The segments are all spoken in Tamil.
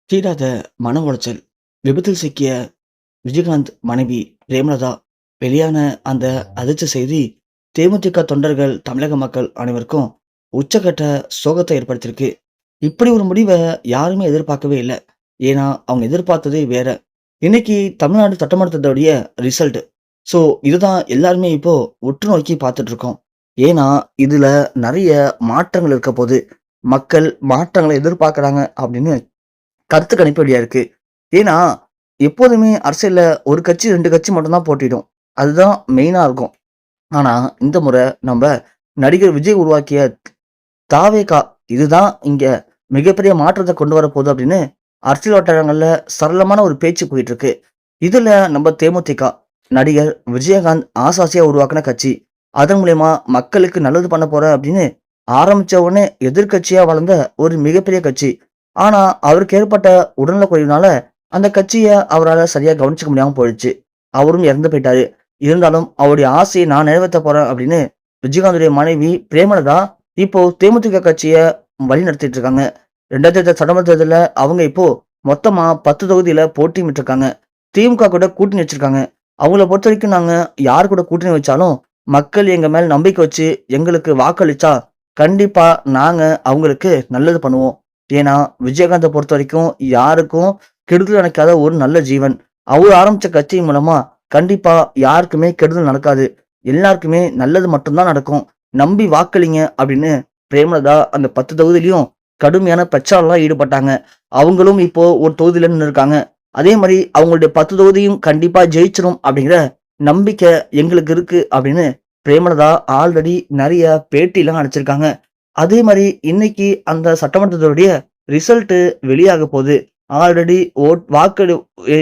தீராத மன உளைச்சல். விபத்தில் சிக்கிய விஜயகாந்த் மனைவி பிரேமலதா வெளியான அந்த அதிர்ச்சி செய்தி தேமுதிக தொண்டர்கள், தமிழக மக்கள் அனைவருக்கும் உச்சக்கட்ட சோகத்தை ஏற்படுத்தியிருக்கு. இப்படி ஒரு முடிவை யாருமே எதிர்பார்க்கவே இல்ல. ஏன்னா, அவங்க எதிர்பார்த்ததே வேற. இன்னைக்கு தமிழ்நாடு சட்டமன்றத்துடைய ரிசல்ட். ஸோ, இதுதான் எல்லாருமே இப்போ உற்று நோக்கி பார்த்துட்டு இருக்கோம். ஏன்னா, இதுல நெறைய மாற்றங்கள் இருக்கப்போது. மக்கள் மாற்றங்களை எதிர்பார்க்குறாங்க அப்படின்னு கருத்து கணிப்பு வெளியா இருக்கு. ஏன்னா, எப்போதுமே அரசியல்ல ஒரு கட்சி, 2 கட்சி மட்டும் தான் போட்டியிடும். அதுதான் மெயினா இருக்கும். ஆனா, இந்த முறை நம்ப நடிகர் விஜய் உருவாக்கிய தாவேகா இதுதான் இங்க மிகப்பெரிய மாற்றத்த கொண்டு வரப்போகுது அப்படின்னு அரசியல் வட்டாரங்கள்ல சரளமான ஒரு பேச்சு போயிட்டு இருக்கு. இதுல நம்ம தேமுதிக நடிகர் விஜயகாந்த் ஆசாசியா உருவாக்குன கட்சி. அதன் மூலியமா மக்களுக்கு நல்லது பண்ண போறேன் அப்படின்னு ஆரம்பிச்ச உடனே எதிர்க்கட்சியா வளர்ந்த ஒரு மிகப்பெரிய கட்சி. ஆனா, அவருக்கு ஏற்பட்ட உடல்நலக் குறைவுனால அந்த கட்சிய அவரால சரியா கவனிச்சுக்க முடியாம போயிடுச்சு. அவரும் இறந்து போயிட்டாரு. இருந்தாலும் அவருடைய ஆசைய நான் நிறைவேத்த போறேன் அப்படின்னு விஜயகாந்துடைய மனைவி பிரேமலதா இப்போ தேமுதிக கட்சிய வழிநடத்திட்டு இருக்காங்க. 2008 சட்டமன்ற தேர்தல்ல அவங்க இப்போ மொத்தமா 10 தொகுதியில போட்டியிட்டு இருக்காங்க. திமுக கூட கூட்டணி வச்சிருக்காங்க. அவங்கள பொறுத்தவரைக்கும் நாங்க யார் கூட கூட்டணி வச்சாலும் மக்கள் எங்க மேல நம்பிக்கை வச்சு எங்களுக்கு வாக்களிச்சா கண்டிப்பா நாங்க அவங்களுக்கு நல்லது பண்ணுவோம். ஏன்னா, விஜயகாந்த பொறுத்தவரைக்கும் யாருக்கும் கெடுதல் நினைக்காத ஒரு நல்ல ஜீவன். அவரு ஆரம்பிச்ச கட்சி மூலமா கண்டிப்பா யாருக்குமே கெடுதல் நடக்காது. எல்லாருக்குமே நல்லது மட்டும் தான் நடக்கும். நம்பி வாக்களிங்க அப்படின்னு பிரேமலதா அந்த 10 தொகுதியிலயும் கடுமையான பிரச்சாரம்லாம் ஈடுபட்டாங்க. அவங்களும் இப்போ ஒரு தொகுதியில நின்னுருக்காங்க. அதே மாரி அவங்களுடைய 10 தொகுதியும் கண்டிப்பா ஜெயிச்சிரும் அப்படிங்கிற நம்பிக்கை எங்களுக்கு இருக்கு அப்படின்னு பிரேமலதா ஆல்ரெடி நெறைய பேட்டிலாம் அளிச்சிருக்காங்க. அதே மாரி இன்னைக்கு அந்த சட்டமன்றத்துடைய ரிசல்ட் வெளியாக போகுது. ஆல்ரெடி வாக்கு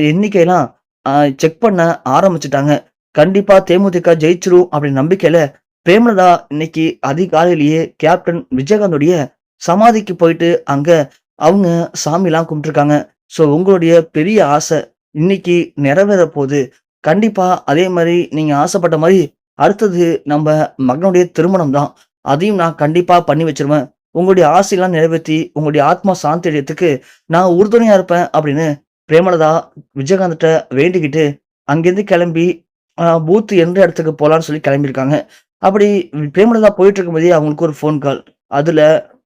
எண்ணிக்கைலாம் அ செக் பண்ண ஆரம்பிச்சுட்டாங்க. கண்டிப்பா தேமுதிக ஜெயிச்சிரும் அப்படின்னு நம்பிக்கையில பிரேமலதா இன்னைக்கு அதிகாலையிலேயே கேப்டன் விஜயகாந்துடைய சமாதிக்கு போயிட்டு அங்க அவங்க சாமிலாம் கும்பிட்டுருக்காங்க. ஸோ உங்களுடைய பெரிய ஆசை இன்னைக்கு நிறைவேற போகுது. கண்டிப்பா அதே மாரி நீங்க ஆசைப்பட்ட மாரி அடுத்தது நம்ப மகனுடைய திருமணம் தான். அதையும் நான் கண்டிப்பா பண்ணி வச்சுருவேன். உங்களுடைய ஆசையெல்லாம் நிறைவேத்தி, உங்களுடைய ஆத்மா சாந்தி அடையறதுக்கு நான் உறுதுணையா இருப்பேன் அப்படின்னு பிரேமலதா விஜயகாந்த்ட்ட வேண்டிக்கிட்டு, அங்கேருந்து கிளம்பி பூத் எந்த இடத்துக்கு போலான்னு சொல்லி கிளம்பியிருக்காங்க. அப்படி பிரேமலதா போயிட்டு இருக்கும்போதே அவங்களுக்கு ஒரு ஃபோன் கால். அதுல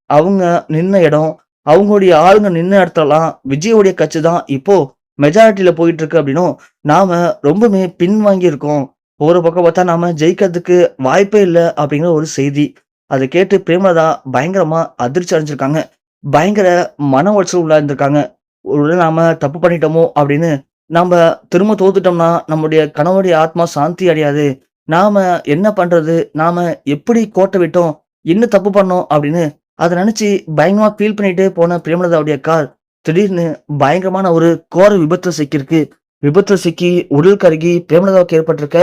அவங்க நின்ன இடம், அவங்களுடைய ஆளுங்க நின்ன இடத்துலலாம் விஜயோடைய கட்சி தான் இப்போ மெஜாரிட்டில போயிட்டு இருக்கு அப்படின்னும், நாம ரொம்பவுமே பின்வாங்கி இருக்கோம். ஒரு பக்கம் பார்த்தா நாம ஜெயிக்கிறதுக்கு வாய்ப்பே இல்ல அப்படிங்கிற ஒரு செய்தி. அத கேட்டு பிரேமலதா பயங்கரமா அதிர்ச்சி அடைஞ்சிருக்காங்க. பயங்கர மன உளைச்சல் உள்ளாயிருந்திருக்காங்க. ஒருவேள நாம தப்பு பண்ணிட்டோமோ அப்படின்னு, நாம திரும்ப தோத்துட்டோம்னா நம்முடைய கணவருடைய ஆத்மா சாந்தி அடையாது. நாம என்ன பண்றது? நாம எப்படி கோட்ட விட்டோம்? என்ன தப்பு பண்ணோம்? அப்படின்னு அத நெனச்சு பயங்கரமா ஃபீல் பண்ணிட்டே போன பிரேமலதாவுடைய கார், திடீர்னு பயங்கரமான ஒரு கோர விபத்துல சிக்கியிருக்கு. விபத்துல சிக்கி உடல் கருகி பிரேமலதாவுக்கு ஏற்பட்டிருக்க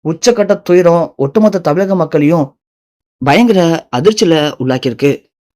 உச்சக்கட்ட துயரம் ஒட்டுமொத்த தமிழக மக்களையும் பயங்கர அதிர்ச்சியில உள்ளாக்கியிருக்கு.